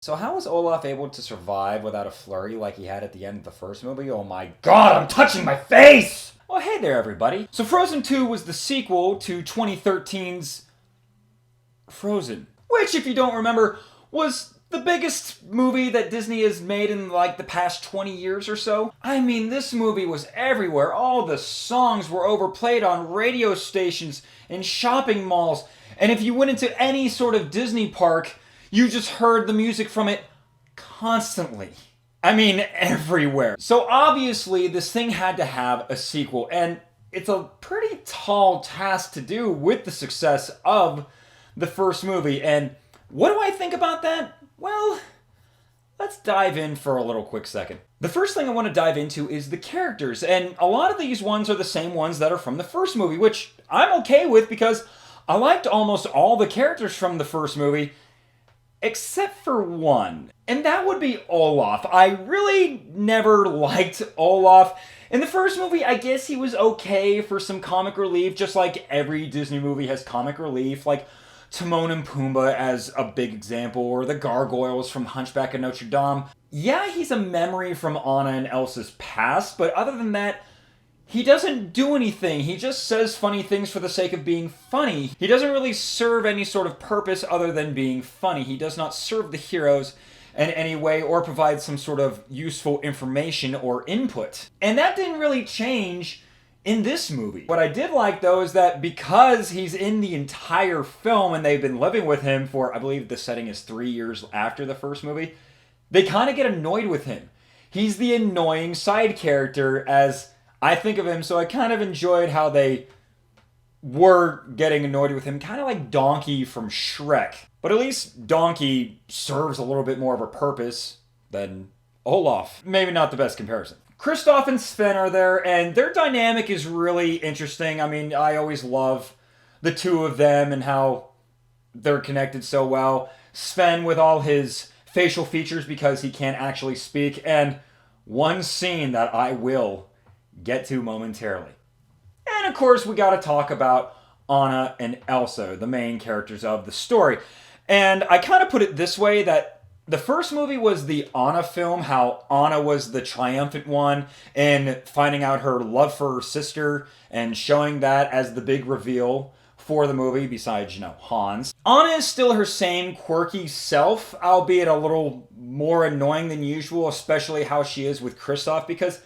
So how was Olaf able to survive without a flurry like he had at the end of the first movie? Oh my god, I'm touching my face! Well, hey there, everybody. So Frozen 2 was the sequel to 2013's Frozen, which, if you don't remember, was the biggest movie that Disney has made in like the past 20 years or so. I mean, this movie was everywhere. All the songs were overplayed on radio stations and shopping malls. And if you went into any sort of Disney park, you just heard the music from it constantly. I mean, everywhere. So obviously, this thing had to have a sequel, and it's a pretty tall task to do with the success of the first movie. And what do I think about that? Well, let's dive in for a little quick second. The first thing I want to dive into is the characters, and a lot of these ones are the same ones that are from the first movie, which I'm okay with because I liked almost all the characters from the first movie, except for one, and that would be Olaf. I really never liked Olaf. In the first movie, I guess he was okay for some comic relief, just like every Disney movie has comic relief, like Timon and Pumbaa as a big example, or the gargoyles from Hunchback of Notre Dame. Yeah, he's a memory from Anna and Elsa's past, but other than that, he doesn't do anything. He just says funny things for the sake of being funny. He doesn't really serve any sort of purpose other than being funny. He does not serve the heroes in any way or provide some sort of useful information or input. And that didn't really change in this movie. What I did like, though, is that because he's in the entire film and they've been living with him for, I believe the setting is 3 years after the first movie, they kind of get annoyed with him. He's the annoying side character, as I think of him, so I kind of enjoyed how they were getting annoyed with him, kind of like Donkey from Shrek. But at least Donkey serves a little bit more of a purpose than Olaf. Maybe not the best comparison. Kristoff and Sven are there, and their dynamic is really interesting. I mean, I always love the two of them and how they're connected so well. Sven with all his facial features because he can't actually speak, and one scene that I will get to momentarily. And of course, we gotta talk about Anna and Elsa, the main characters of the story. And I kind of put it this way, that the first movie was the Anna film, how Anna was the triumphant one in finding out her love for her sister and showing that as the big reveal for the movie, besides, Hans. Anna is still her same quirky self, albeit a little more annoying than usual, especially how she is with Kristoff, because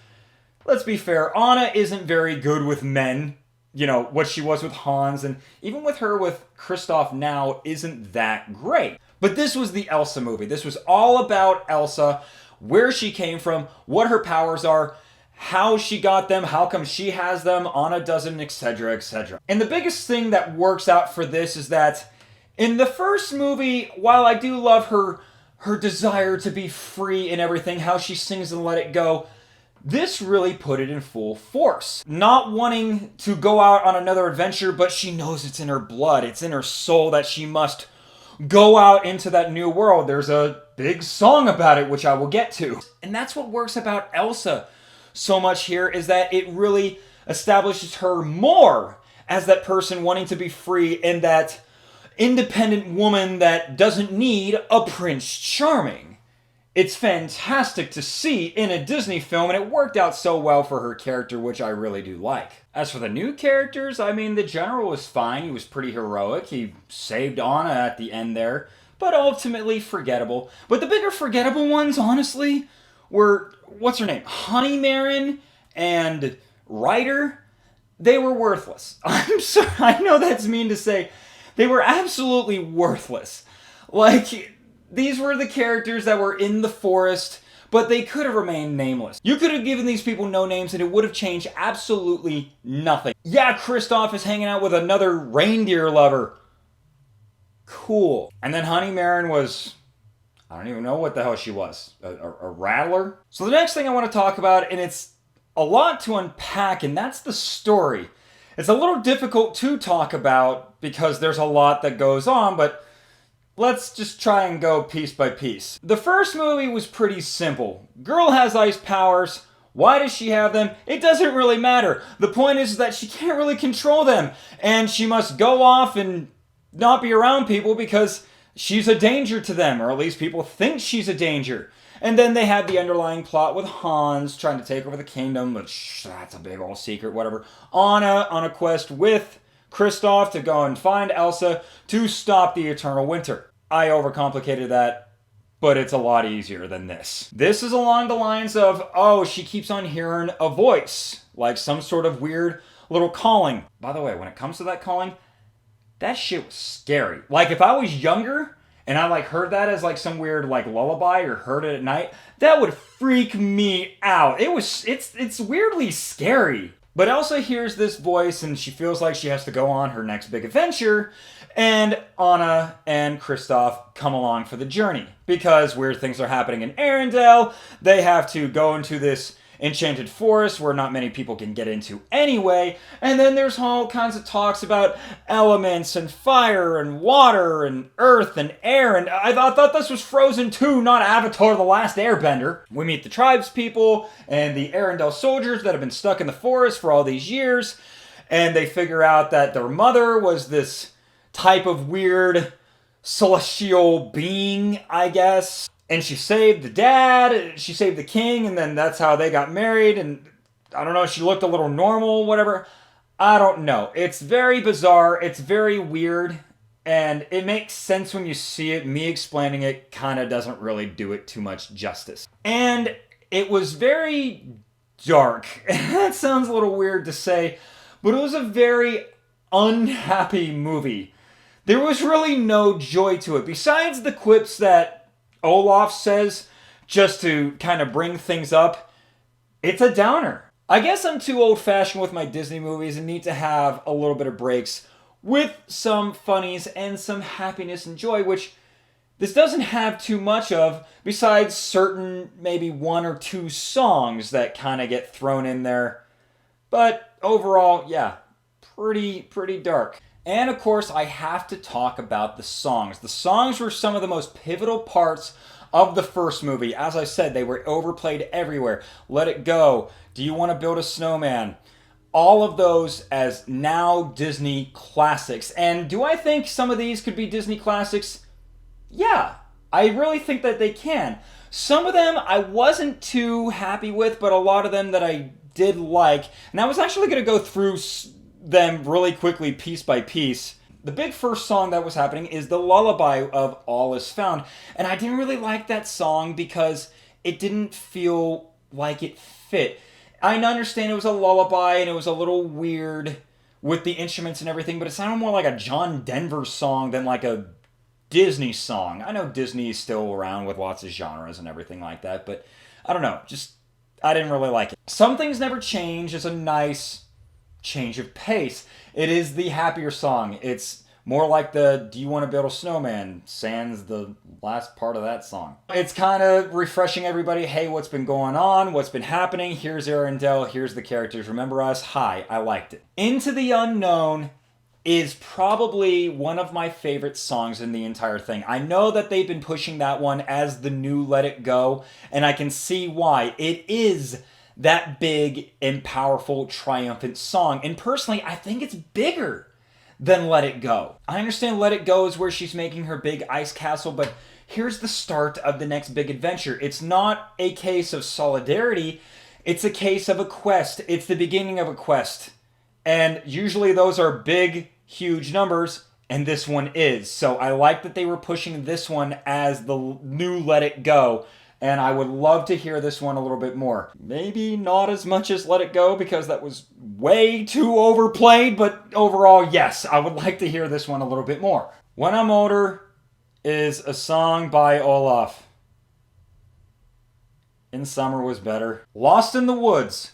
let's be fair, Anna isn't very good with men. What she was with Hans, and even with her with Kristoff now isn't that great. But this was the Elsa movie. This was all about Elsa, where she came from, what her powers are, how she got them, how come she has them, Anna doesn't, etc., etc. And the biggest thing that works out for this is that in the first movie, while I do love her desire to be free and everything, how she sings and let it go, this really put it in full force. Not wanting to go out on another adventure, but she knows it's in her blood, it's in her soul that she must go out into that new world. There's a big song about it, which I will get to. And that's what works about Elsa so much here, is that it really establishes her more as that person wanting to be free and that independent woman that doesn't need a Prince Charming. It's fantastic to see in a Disney film, and it worked out so well for her character, which I really do like. As for the new characters, I mean, the general was fine. He was pretty heroic. He saved Anna at the end there, but ultimately forgettable. But the bigger forgettable ones, honestly, were, what's her name? Honeymarin and Ryder. They were worthless. I'm sorry, I know that's mean to say. They were absolutely worthless. Like, these were the characters that were in the forest, but they could have remained nameless. You could have given these people no names and it would have changed absolutely nothing. Yeah, Kristoff is hanging out with another reindeer lover. Cool. And then Honeymarin was, I don't even know what the hell she was. A rattler? So the next thing I want to talk about, and it's a lot to unpack, and that's the story. It's a little difficult to talk about because there's a lot that goes on, but let's just try and go piece by piece. The first movie was pretty simple. Girl has ice powers. Why does she have them? It doesn't really matter. The point is that she can't really control them, and she must go off and not be around people because she's a danger to them, or at least people think she's a danger. And then they have the underlying plot with Hans trying to take over the kingdom, but that's a big old secret, whatever. Anna on a quest with Kristoff to go and find Elsa to stop the eternal winter. I overcomplicated that, but it's a lot easier than this. This is along the lines of, oh, she keeps on hearing a voice, like some sort of weird little calling. By the way, when it comes to that calling, that shit was scary. Like, if I was younger and I heard that as some weird lullaby or heard it at night, that would freak me out. It's weirdly scary. But Elsa hears this voice and she feels like she has to go on her next big adventure, and Anna and Kristoff come along for the journey. Because weird things are happening in Arendelle, they have to go into this enchanted forest where not many people can get into anyway, and then there's all kinds of talks about elements and fire and water and earth and air, and I thought this was Frozen 2, not Avatar The Last Airbender. We meet the tribes people and the Arendelle soldiers that have been stuck in the forest for all these years, and they figure out that their mother was this type of weird celestial being, I guess. And she saved the dad, she saved the king, and then that's how they got married, and I don't know, she looked a little normal, whatever. I don't know. It's very bizarre, it's very weird, and it makes sense when you see it. Me explaining it kind of doesn't really do it too much justice. And it was very dark. That sounds a little weird to say, but it was a very unhappy movie. There was really no joy to it, besides the quips that Olaf says, just to kind of bring things up. It's a downer. I guess I'm too old-fashioned with my Disney movies and need to have a little bit of breaks with some funnies and some happiness and joy, which this doesn't have too much of, besides certain maybe one or two songs that kind of get thrown in there. But overall, yeah, pretty dark. And of course, I have to talk about the songs. The songs were some of the most pivotal parts of the first movie. As I said, they were overplayed everywhere. Let It Go, Do You Want to Build a Snowman? All of those as now Disney classics. And do I think some of these could be Disney classics? Yeah, I really think that they can. Some of them I wasn't too happy with, but a lot of them that I did like. And I was actually going to go through them really quickly, piece by piece. The big first song that was happening is the lullaby of All Is Found. And I didn't really like that song because it didn't feel like it fit. I understand it was a lullaby and it was a little weird with the instruments and everything, but it sounded more like a John Denver song than like a Disney song. I know Disney is still around with lots of genres and everything like that, but I don't know, I didn't really like it. Some Things Never Change is a nice change of pace. It is the happier song. It's more like the Do You Want to Build a Snowman, sans the last part of that song. It's kind of refreshing everybody. Hey, what's been going on? What's been happening? Here's Arendelle. Here's the characters. Remember us? Hi, I liked it. Into the Unknown is probably one of my favorite songs in the entire thing. I know that they've been pushing that one as the new Let It Go, and I can see why. It is that big and powerful, triumphant song. And personally, I think it's bigger than Let It Go. I understand Let It Go is where she's making her big ice castle, but here's the start of the next big adventure. It's not a case of solidarity, it's a case of a quest. It's the beginning of a quest. And usually those are big, huge numbers, and this one is. So I like that they were pushing this one as the new Let It Go. And I would love to hear this one a little bit more. Maybe not as much as Let It Go, because that was way too overplayed, but overall, yes, I would like to hear this one a little bit more. When I'm Older is a song by Olaf. In Summer Was Better. Lost in the Woods,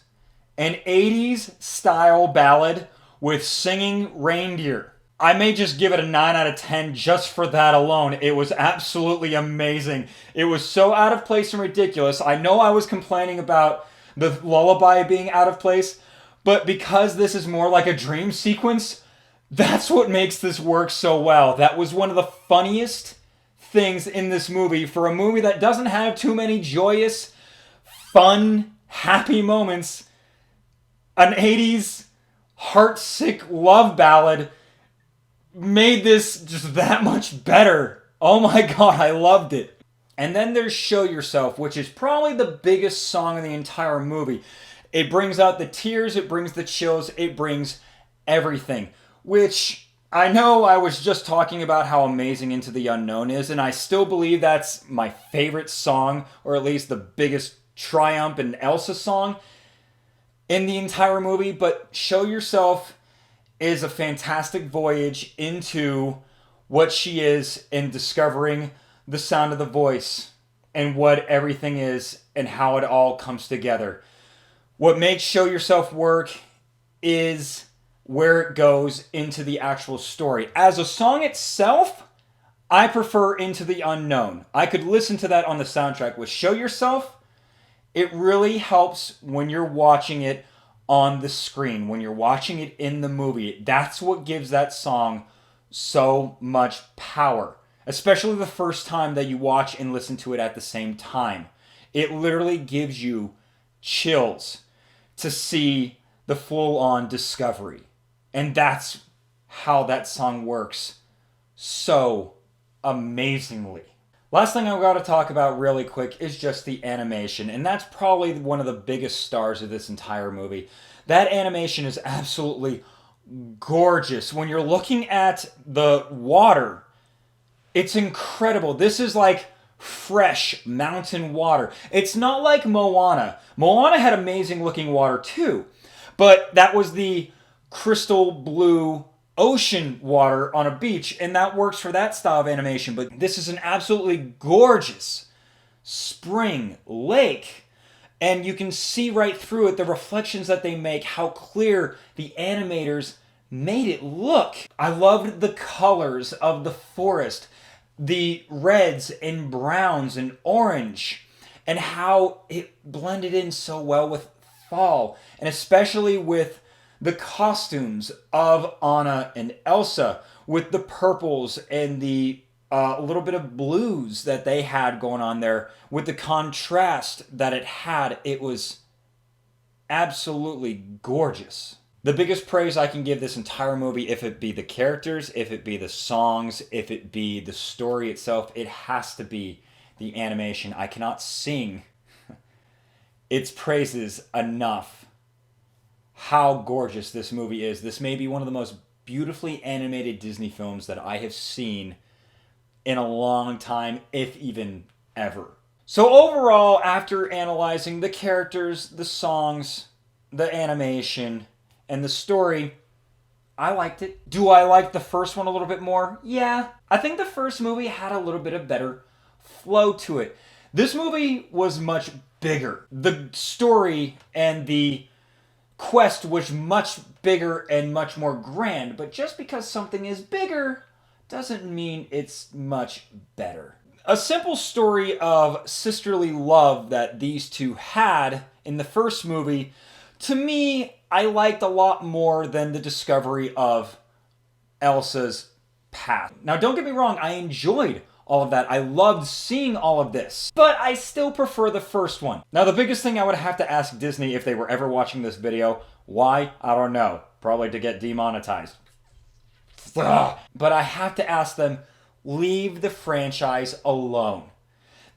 an 80s style ballad with singing reindeer. I may just give it a 9 out of 10 just for that alone. It was absolutely amazing. It was so out of place and ridiculous. I know I was complaining about the lullaby being out of place, but because this is more like a dream sequence, that's what makes this work so well. That was one of the funniest things in this movie for a movie that doesn't have too many joyous, fun, happy moments. An 80s heartsick love ballad made this just that much better. Oh my god, I loved it. And then there's Show Yourself, which is probably the biggest song in the entire movie. It brings out the tears, it brings the chills, it brings everything. Which I know I was just talking about how amazing Into the Unknown is, and I still believe that's my favorite song, or at least the biggest triumph and Elsa song in the entire movie. But Show Yourself is a fantastic voyage into what she is in discovering the sound of the voice and what everything is and how it all comes together. What makes Show Yourself work is where it goes into the actual story. As a song itself, I prefer Into the Unknown. I could listen to that on the soundtrack. With Show Yourself, it really helps when you're watching it on the screen, when you're watching it in the movie. That's what gives that song so much power, especially the first time that you watch and listen to it at the same time. It literally gives you chills to see the full-on discovery. And that's how that song works so amazingly. Last thing I've got to talk about really quick is just the animation, and that's probably one of the biggest stars of this entire movie. That animation is absolutely gorgeous. When you're looking at the water, it's incredible. This is like fresh mountain water. It's not like Moana. Moana had amazing looking water too, but that was the crystal blue ocean water on a beach, and that works for that style of animation. But this is an absolutely gorgeous spring lake, and you can see right through it the reflections that they make, how clear the animators made it look. I loved the colors of the forest, the reds and browns and orange, and how it blended in so well with fall, and especially with the costumes of Anna and Elsa, with the purples and the little bit of blues that they had going on there, with the contrast that it had. It was absolutely gorgeous. The biggest praise I can give this entire movie, if it be the characters, if it be the songs, if it be the story itself, it has to be the animation. I cannot sing its praises enough. How gorgeous this movie is. This may be one of the most beautifully animated Disney films that I have seen in a long time, if even ever. So overall, after analyzing the characters, the songs, the animation, and the story, I liked it. Do I like the first one a little bit more? Yeah. I think the first movie had a little bit of better flow to it. This movie was much bigger. The story and the quest was much bigger and much more grand, but just because something is bigger doesn't mean it's much better. A simple story of sisterly love that these two had in the first movie, to me, I liked a lot more than the discovery of Elsa's past. Now, don't get me wrong, I enjoyed all of that. I loved seeing all of this, but I still prefer the first one. Now, the biggest thing I would have to ask Disney if they were ever watching this video, why? I don't know. Probably to get demonetized. Ugh. But I have to ask them, leave the franchise alone.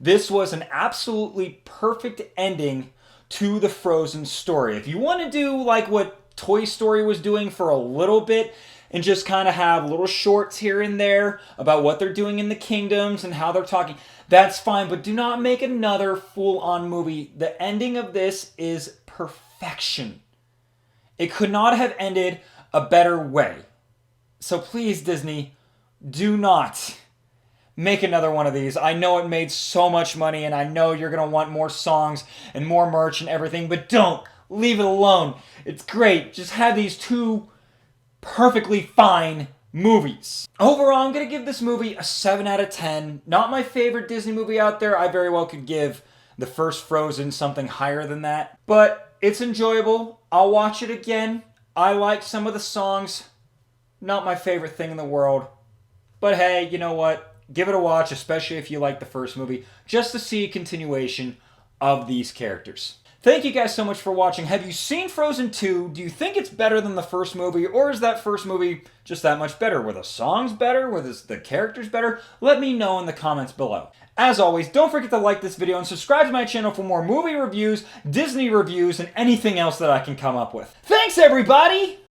This was an absolutely perfect ending to the Frozen story. If you want to do like what Toy Story was doing for a little bit, and just kind of have little shorts here and there about what they're doing in the kingdoms and how they're talking, that's fine, but do not make another full-on movie. The ending of this is perfection. It could not have ended a better way. So please, Disney, do not make another one of these. I know it made so much money, and I know you're going to want more songs and more merch and everything, but don't. Leave it alone. It's great. Just have these two perfectly fine movies. Overall, I'm going to give this movie a 7 out of 10. Not my favorite Disney movie out there. I very well could give the first Frozen something higher than that. But it's enjoyable. I'll watch it again. I like some of the songs. Not my favorite thing in the world. But hey, you know what? Give it a watch, especially if you like the first movie, just to see a continuation of these characters. Thank you guys so much for watching. Have you seen Frozen 2? Do you think it's better than the first movie, or is that first movie just that much better? Were the songs better? Were the characters better? Let me know in the comments below. As always, don't forget to like this video and subscribe to my channel for more movie reviews, Disney reviews, and anything else that I can come up with. Thanks, everybody!